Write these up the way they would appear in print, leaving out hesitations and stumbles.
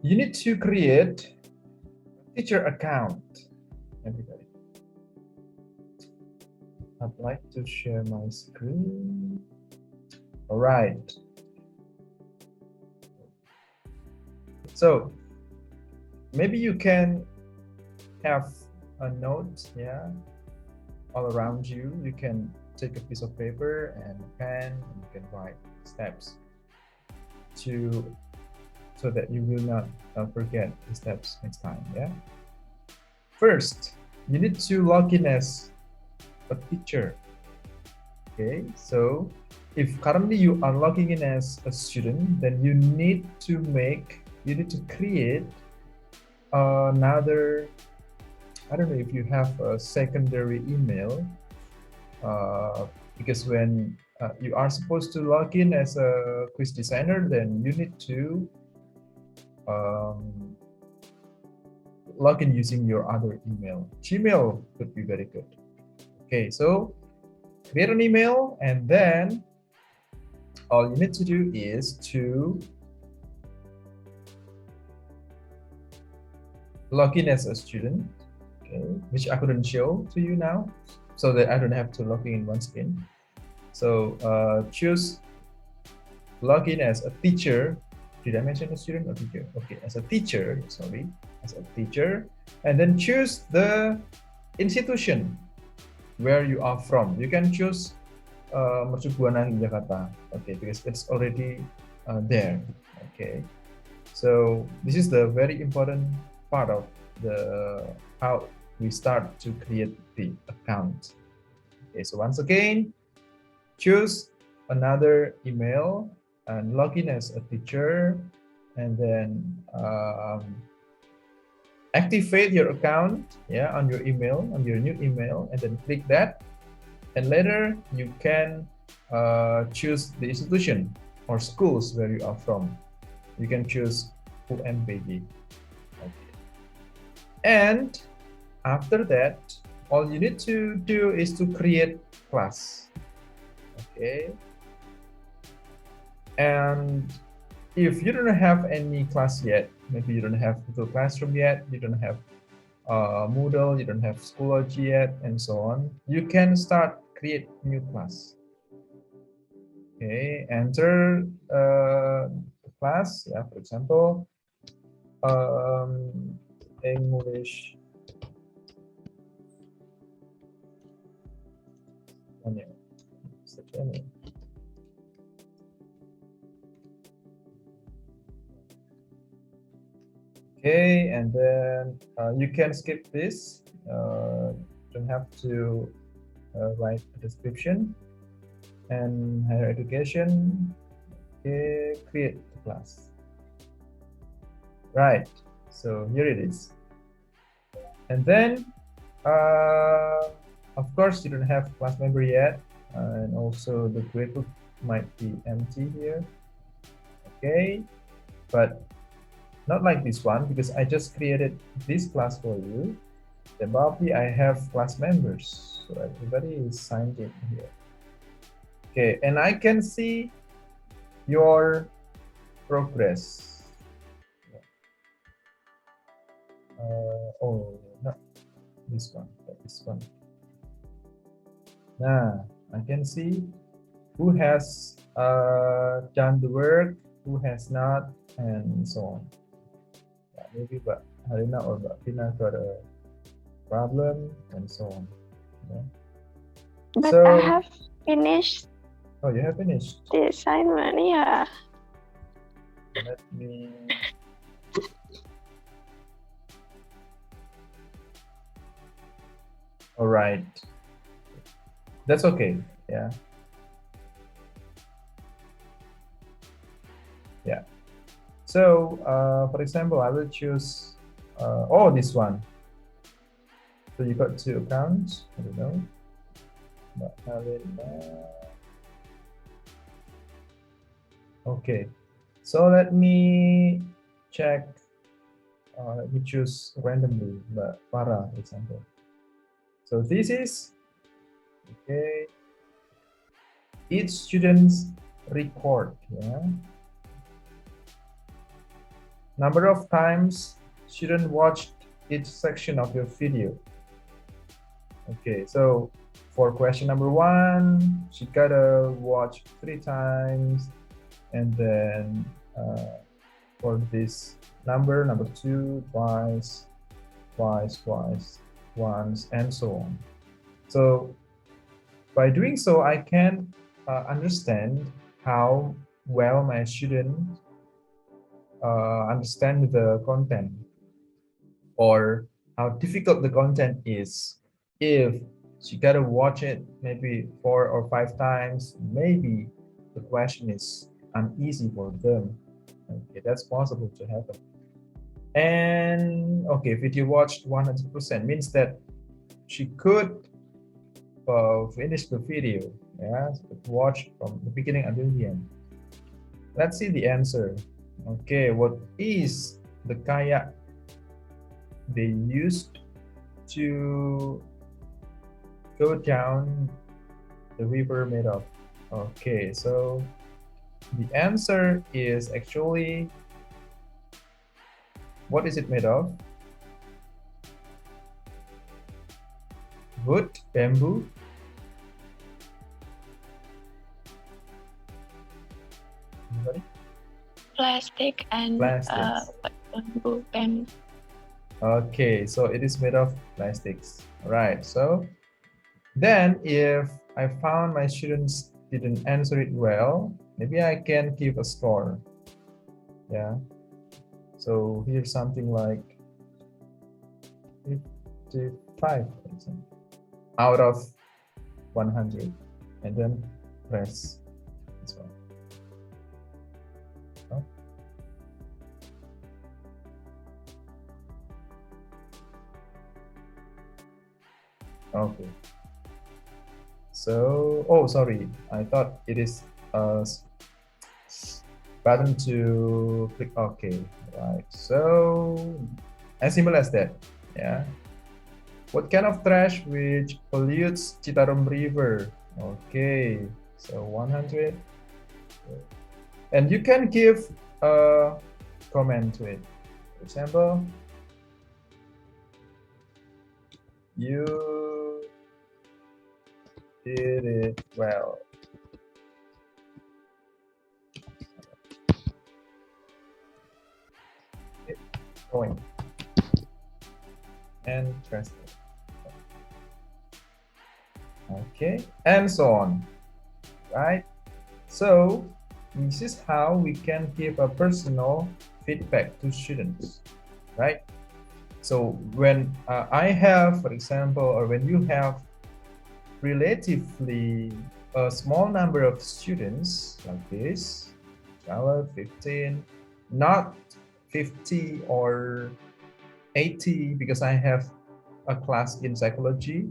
you need to create a teacher account, everybody. I'd like to share my screen. All right. So maybe you can have a note, yeah, all around you. You can take a piece of paper and a pen, and you can write steps so that you will not forget the steps next time. Yeah. First, you need to log in as a teacher. Okay, so if currently you are logging in as a student, then you need to create another, I don't know if you have a secondary email, because when you are supposed to log in as a quiz designer, then you need to log in using your other email. Gmail could be very good. Okay, so create an email, and then all you need to do is to log in as a student, okay, which I couldn't show to you now, so that I don't have to log in one screen. So choose login as a teacher. Did I mention a student or teacher? Okay, as a teacher, sorry, as a teacher, and then choose the institution where you are from. You can choose Mercu Buana Jakarta, okay, because it's already there. Okay, so this is the very important part of the how we start to create the account. Okay, so once again, choose another email and log in as a teacher, and then activate your account, yeah, on your email, on your new email, and then click that, and later you can choose the institution or schools where you are from. You can choose UMPG. Okay. And after that, all you need to do is to create class. Okay. And if you don't have any class yet, maybe you don't have Google Classroom yet, you don't have Moodle, you don't have Schoology yet, and so on, you can start create new class. Okay, enter the class, yeah, for example, English. Okay, and then you can skip this. Don't have to write a description. And higher education. Okay, create the class. Right. So here it is. And then, of course, you don't have class member yet, and also the gradebook might be empty here. Okay, but not like this one, because I just created this class for you. Then probably I have class members, so everybody is signed in here. Okay, and I can see your progress. Oh, not this one, but this one. Now I can see who has done the work, who has not, and so on. Yeah, maybe Mbak Harina or Mbak Pina got a problem, and so on. Yeah. But so, I have finished. Oh, you have finished the assignment, yeah. Let me. All right. That's okay. Yeah. Yeah. So, for example, I will choose, this one. So you got 2 accounts. I don't know. Okay. So let me check. Let me choose randomly, but Para, for example. So this is, okay, each student's report, yeah. Number of times student watched each section of your video. Okay, so for question number 1, she gotta watch 3 times, and then for this number 2, twice, once, and so on. So by doing so, I can understand how well my student understand the content, or how difficult the content is. If she gotta watch it maybe 4 or 5 times, maybe the question is uneasy for them. Okay, that's possible to happen. And okay, video watched 100% means that she could finish the video, yeah, watch from the beginning until the end. Let's see the answer. Okay, what is the kayak they used to go down the river made of? Okay, so the answer is actually, what is it made of? Wood, bamboo? Anybody? Plastic and Plastics. bamboo. Okay, so it is made of plastics. All right, so then if I found my students didn't answer it well, maybe I can give a score. Yeah. So here's something like 55, for example, out of 100, and then press this one. Okay. So, oh, sorry. I thought it is a button to click OK. Right. So, as simple as that. Yeah. What kind of trash which pollutes Citarum River? Okay. So 100. And you can give a comment to it. For example, you did it well. Going and translate. Okay, and so on. Right. So this is how we can give a personal feedback to students, right? So when I have, for example, or when you have relatively a small number of students like this, 12, 15, not 50 or 80, because I have a class in psychology.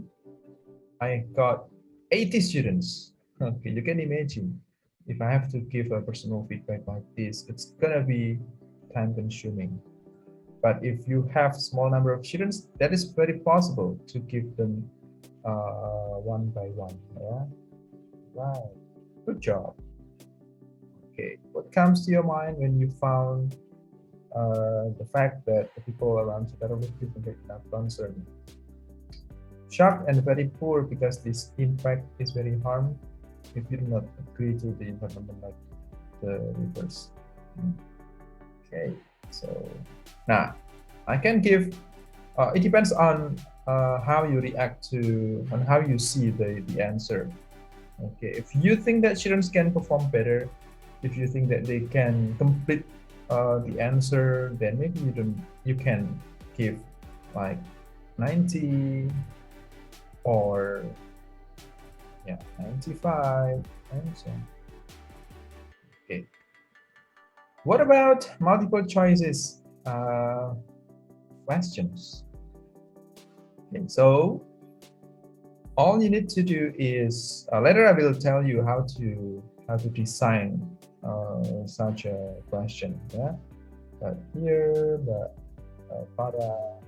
I got 80 students. Okay, you can imagine if I have to give a personal feedback like this, it's gonna be time consuming. But if you have small number of students, that is very possible to give them one by one. Yeah, right. Good job. Okay, what comes to your mind when you found the fact that the people around Chicago are not concerned? Shocked and very poor because this impact is very harm if you do not agree to the environment like the rivers. Okay, so now I can give, it depends on how you react to, on how you see the answer. Okay, if you think that students can perform better, if you think that they can complete the answer, then maybe you can give like 90 or 95 and so on. Okay. What about multiple choices questions? Okay, so all you need to do is later I will tell you how to design such a question. Yeah, but here the para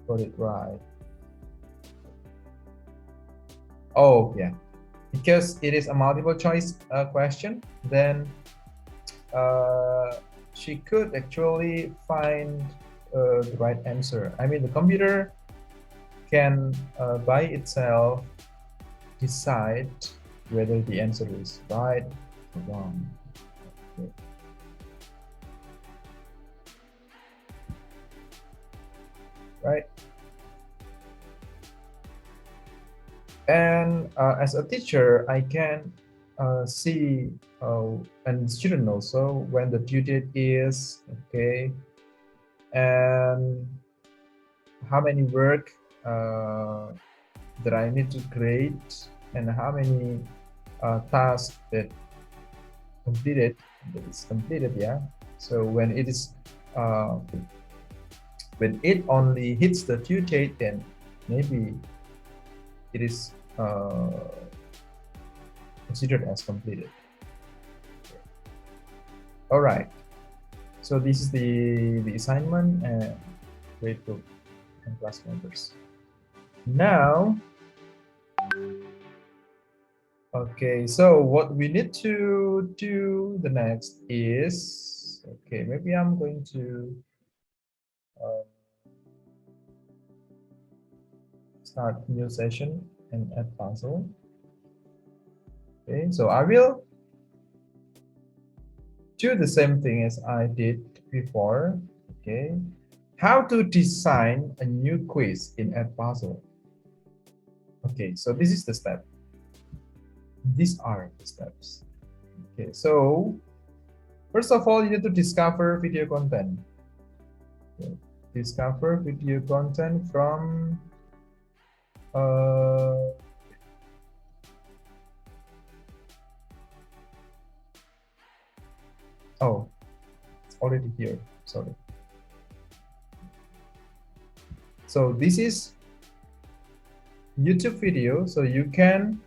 put it right. Oh yeah, because it is a multiple choice question, then she could actually find the right answer. I mean, the computer can by itself decide whether the answer is right or wrong. Okay. Right. And as a teacher, I can see and student also when the due date is, okay, and how many work that I need to create, and how many tasks that is completed. Yeah. So uh, when it only hits the due date, then maybe it is considered as completed. All right. So this is the assignment and gradebook and class members. Now, okay, so what we need to do the next is, okay, maybe I'm going to start a new session and add puzzle. Okay, so I will do the same thing as I did before. Okay, how to design a new quiz in Edpuzzle. Okay, so this is the step. These are the steps. Okay, so first of all, you need to discover video content. Okay. Discover video content from oh, it's already here. Sorry. So this is YouTube video. So you can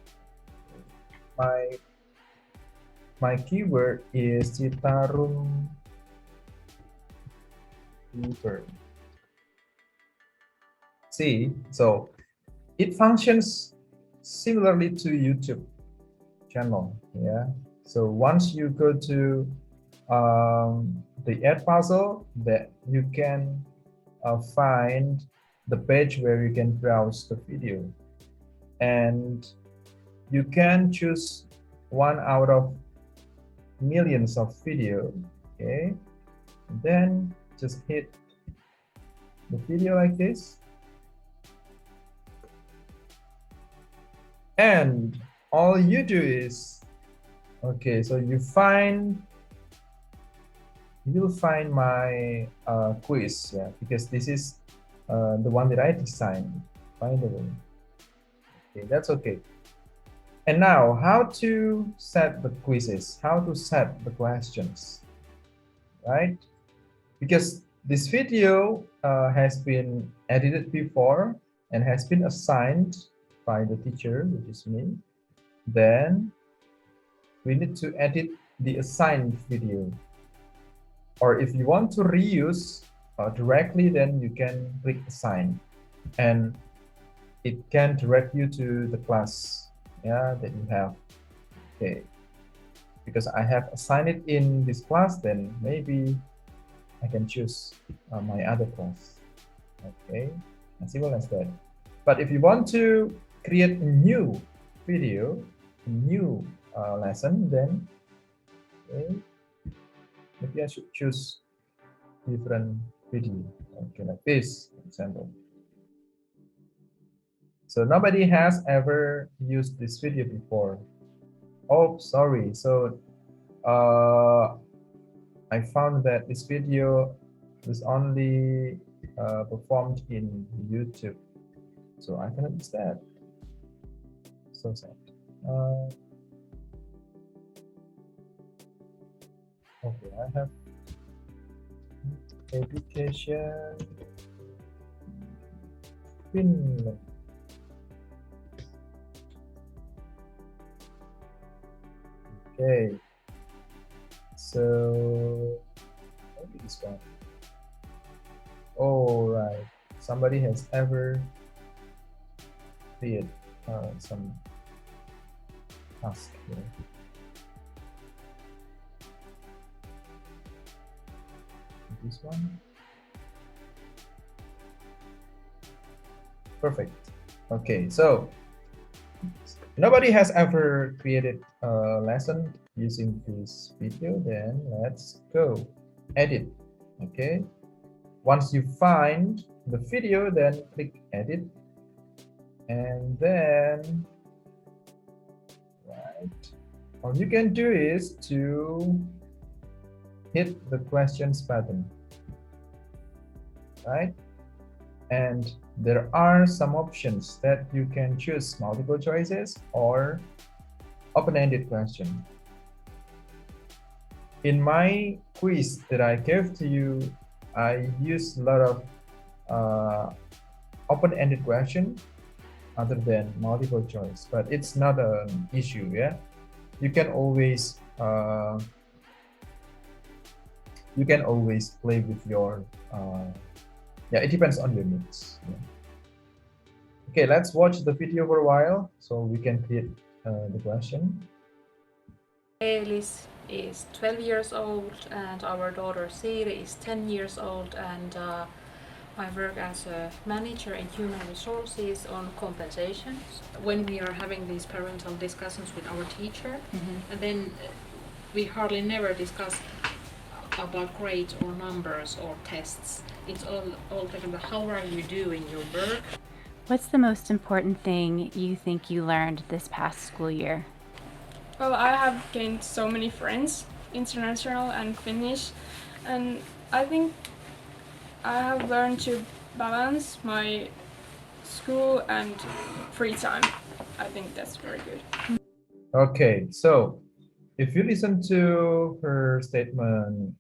my keyword is Citarum Tutor. See, so it functions similarly to YouTube channel. Yeah. So once you go to the Edpuzzle, that you can find the page where you can browse the video, and you can choose one out of millions of video. Okay, and then just hit the video like this, and all you do is, okay, so you'll find my quiz, yeah, because this is the one that I designed, finally. Okay, that's okay. And now, how to set the quizzes, how to set the questions, right? Because this video has been edited before and has been assigned by the teacher, which is me. Then we need to edit the assigned video. Or if you want to reuse directly, then you can click assign, and it can direct you to the class, yeah, that you have. Okay, because I have assigned it in this class, then maybe I can choose my other class. Okay, as simple as that. But if you want to create a new video, a new lesson, then okay, maybe I should choose different video. Okay, like this, for example. So nobody has ever used this video before. Oh, sorry. So I found that this video was only performed in YouTube. So I cannot use that. So sad. Okay, I have education Finland. Okay, so maybe this one. All right, somebody has ever created some task here. this one. Perfect. Okay, so nobody has ever created a lesson using this video. Then let's go edit. Okay, once you find the video, then click edit, and then all you can do is to hit the questions button, right? And there are some options that you can choose: multiple choices or open-ended question. In my quiz that I gave to you, I used a lot of open-ended question other than multiple choice, but it's not an issue. Yeah, you can always play with your yeah, it depends on your needs. Yeah. Okay, let's watch the video for a while so we can create the question. Elis is 12 years old and our daughter Siri is 10 years old, and I work as a manager in human resources on compensations. When we are having these parental discussions with our teacher, and then we hardly never discuss about grades or numbers or tests. It's all talking about how are you doing your work. What's the most important thing you think you learned this past school year? Well, I have gained so many friends, international and Finnish, and I think I have learned to balance my school and free time. I think that's very good. Okay, so if you listen to her statement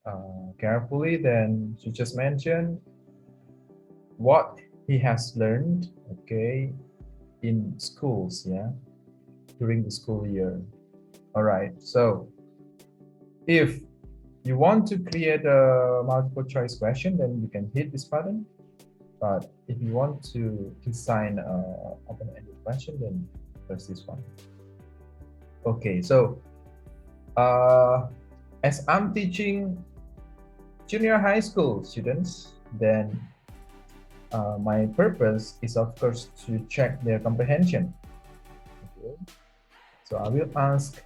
carefully, then she just mentioned what he has learned, okay, in schools, yeah, during the school year. All right, so if you want to create a multiple choice question, then you can hit this button. But if you want to design an open-ended question, then press this one. Okay, so as I'm teaching junior high school students, then my purpose is, of course, to check their comprehension. Okay. So I will ask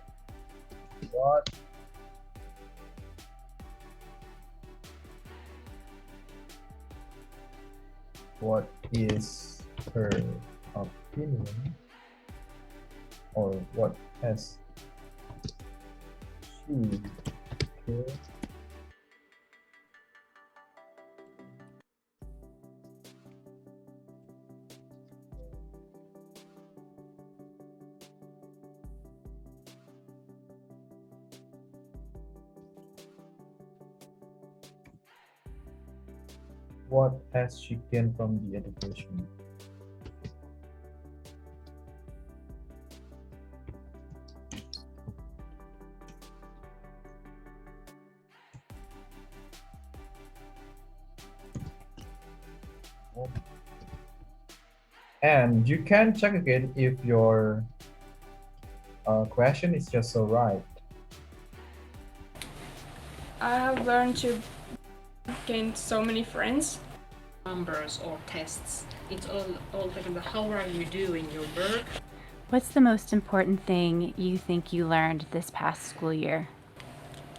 what is her opinion, or what has she okay. What has she gained from the education? And you can check again if your question is just so right. I have learned to gain so many friends. Numbers or tests. It's all talking about how are you doing your work. What's the most important thing you think you learned this past school year?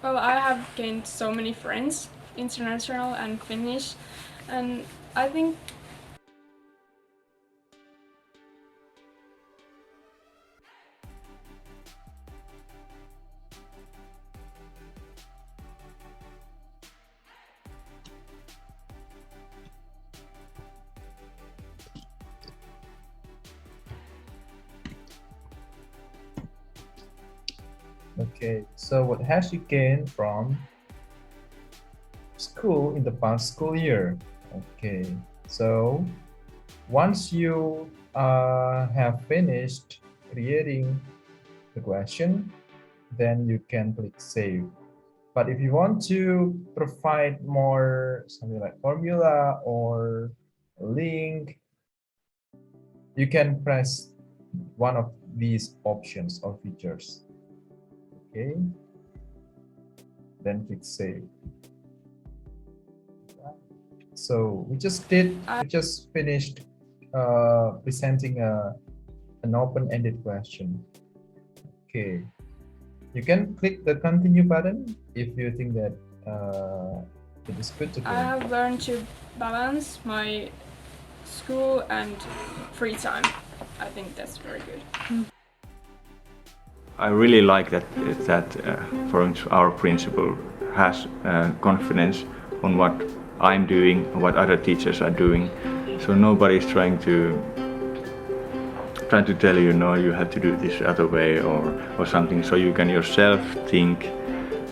Well, I have gained so many friends, international and Finnish, and I think Okay, so what has she gained from school in the past school year? Okay, so once you have finished creating the question, then you can click save. But if you want to provide more something like formula or link, you can press one of these options or features. Okay, then click save. So we just finished presenting an open-ended question. Okay, you can click the continue button if you think that it is good to go. I have learned to balance my school and free time. I think that's very good. I really like that for instance, our principal has confidence on what I'm doing, what other teachers are doing. So nobody's trying to tell you, no, you have to do this other way or something. So you can yourself think,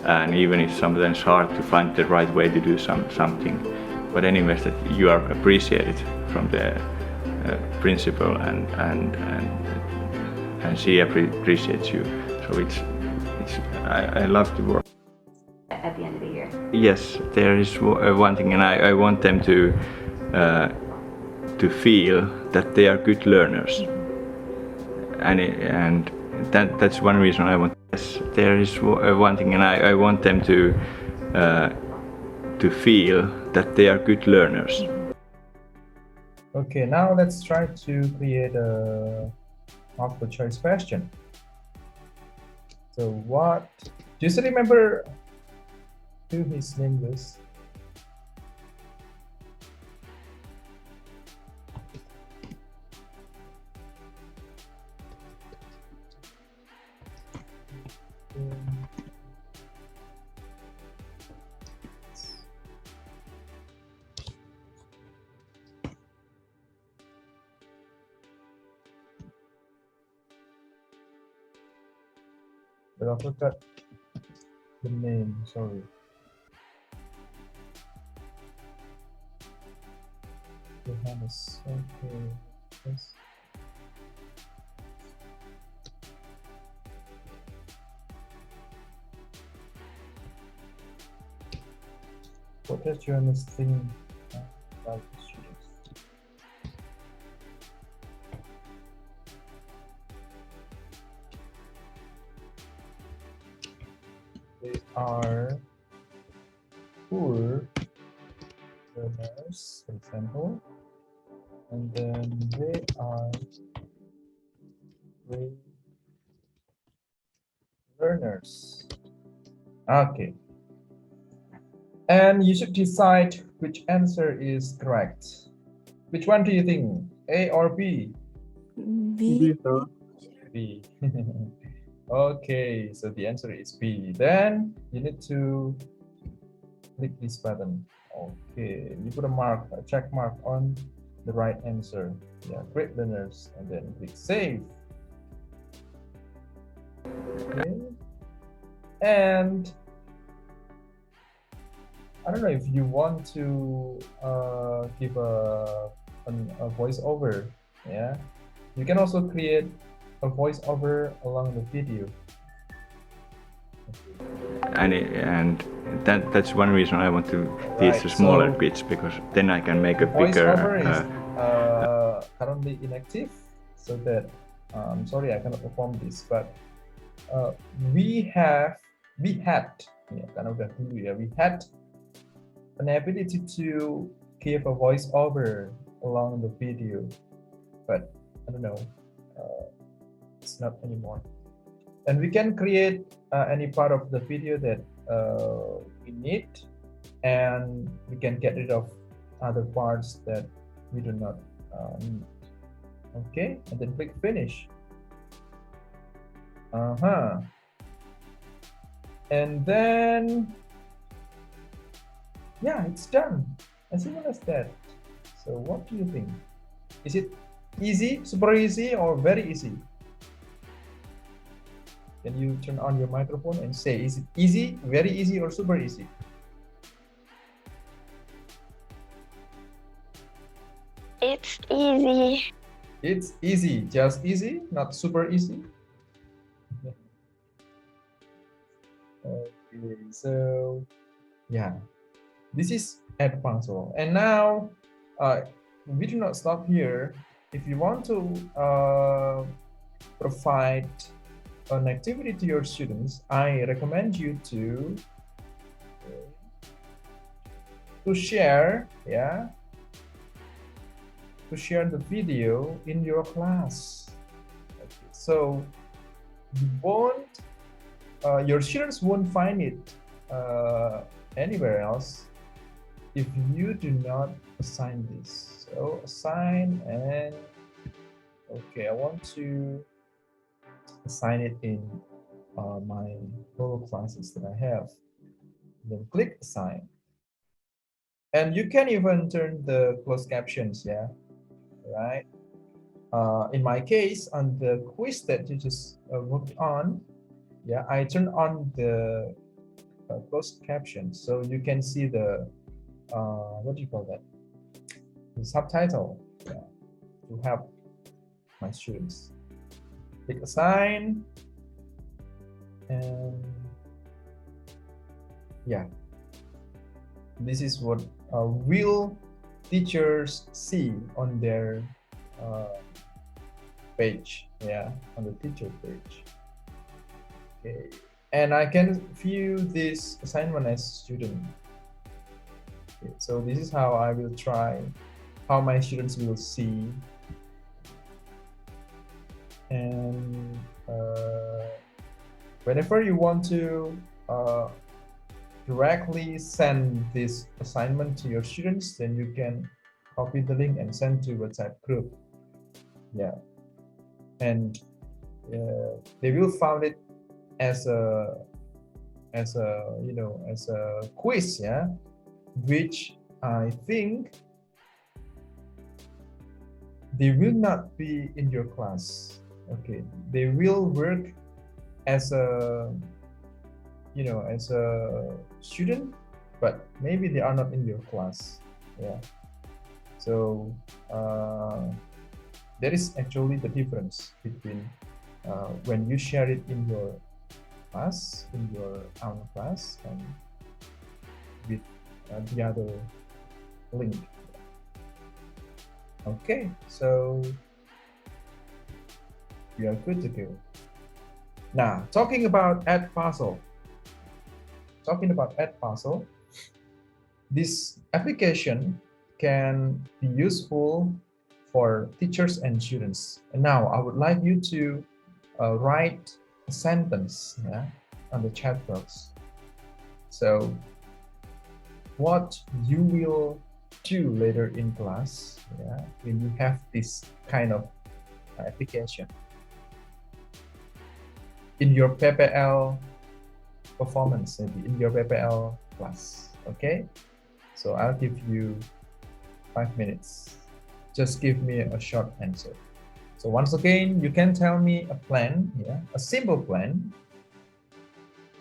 and even if sometimes hard to find the right way to do something. But anyways, that you are appreciated from the principal and she appreciates you. So I love to work. At the end of the year. Yes, there is one thing, and I want them to feel that they are good learners, and that's one reason I want. Yes, there is one thing, and I want them to feel that they are good learners. Okay, now let's try to create a multiple choice question. So what, do you still remember who his name was? But I forgot the name, sorry. Johannes, okay. Yes. What does Johannes think about the students? They are poor learners, for example, and then they are great learners. Okay. And you should decide which answer is correct. Which one do you think? A or B? B. B. Okay, so the answer is B. Then you need to click this button. Okay, you put a check mark on the right answer. Yeah, great learners, and then click save. Okay. And I don't know if you want to give a voiceover. Yeah, you can also create a voiceover along the video. And that's one reason I want to teach the smaller so bits, because then I can make a voiceover bigger. is currently inactive, so that sorry, I cannot perform this, but we had an ability to give a voiceover along the video, but I don't know, it's not anymore. And we can create any part of the video that we need, and we can get rid of other parts that we do not need. Okay, and then click finish. And then yeah, it's done. As simple as that. So what do you think? Is it easy, super easy, or very easy? Can you turn on your microphone and say, is it easy, very easy, or super easy? It's easy. It's easy, just easy, not super easy. Okay, so yeah, this is Edpuzzle. And now we do not stop here. If you want to provide an activity to your students, I recommend you to to share, yeah, to share the video in your class. Okay. So you won't, your students won't find it anywhere else if you do not assign this. So assign, and okay, I want to assign it in my Google classes that I have. Then click assign. And you can even turn the closed captions, yeah, right? In my case, on the quiz that you just worked on, yeah, I turn on the closed captions, so you can see the what do you call that? The subtitle, yeah, to help my students. Click assign, and yeah, this is what will teachers see on their page, yeah, on the teacher page. Okay, and I can view this assignment as student. Okay, so this is how I will try, how my students will see. And whenever you want to directly send this assignment to your students, then you can copy the link and send to WhatsApp group. Yeah, and they will find it as a you know, as a quiz, yeah, which I think they will not be in your class. Okay, they will work as a, you know, as a student, but maybe they are not in your class. Yeah, so there is actually the difference between when you share it in your class, in your own class, and with the other link. Okay, so we are good to go. Now, talking about Edpuzzle. This application can be useful for teachers and students. And now I would like you to write a sentence, yeah, on the chat box. So what you will do later in class, yeah, when you have this kind of application in your PPL performance, maybe in your PPL class. Okay, so I'll give you 5 minutes. Just give me a short answer. So once again, you can tell me a plan, yeah, a simple plan,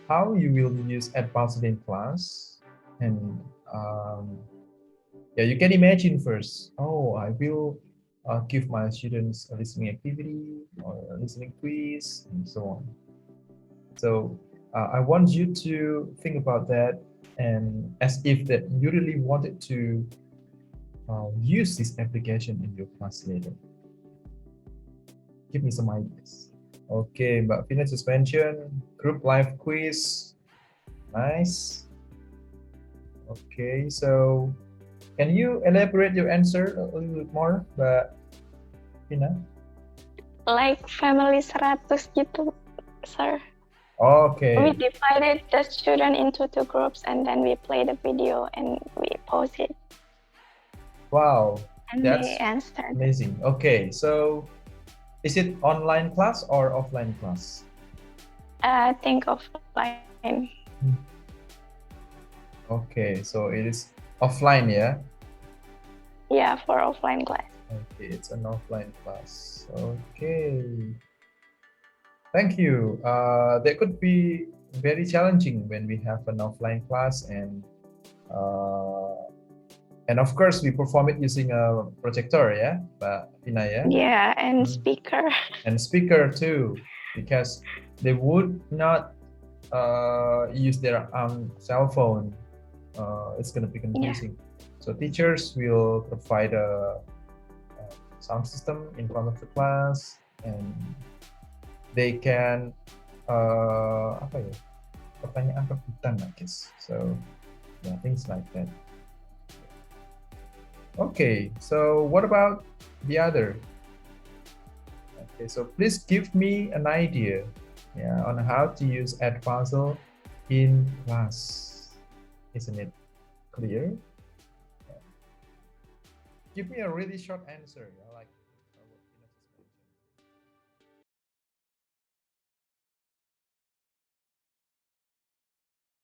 how you will use Edpuzzle in class. And yeah, you can imagine first, oh, I will give my students a listening activity or a listening quiz and so on. So I want you to think about that, and as if that you really wanted to use this application in your class later. Give me some ideas. Okay, Mbak Vina just mentioned group live quiz. Nice. Okay, so can you elaborate your answer a little bit more, Mbak Vina? Like family 100 gitu, sir. Okay. We divided the student into 2 groups, and then we play the video and we post it. Wow, And that's they answered. amazing. Okay, so is it online class or offline class? Think offline. Okay, so it is offline, yeah? Yeah, for offline class. Okay, it's an offline class. Okay. Thank you. That could be very challenging when we have an offline class, and of course we perform it using a projector, yeah, Mbak Vina, yeah? Yeah, and speaker. And speaker too, because they would not use their own cell phone. It's going to be confusing. So teachers will provide a sound system in front of the class, and they can apa ya, pertanyaan rebutan, I guess. So yeah, things like that. Okay, so what about the other? Okay, so please give me an idea, yeah, on how to use Edpuzzle in class. Isn't it clear? Yeah. Give me a really short answer, like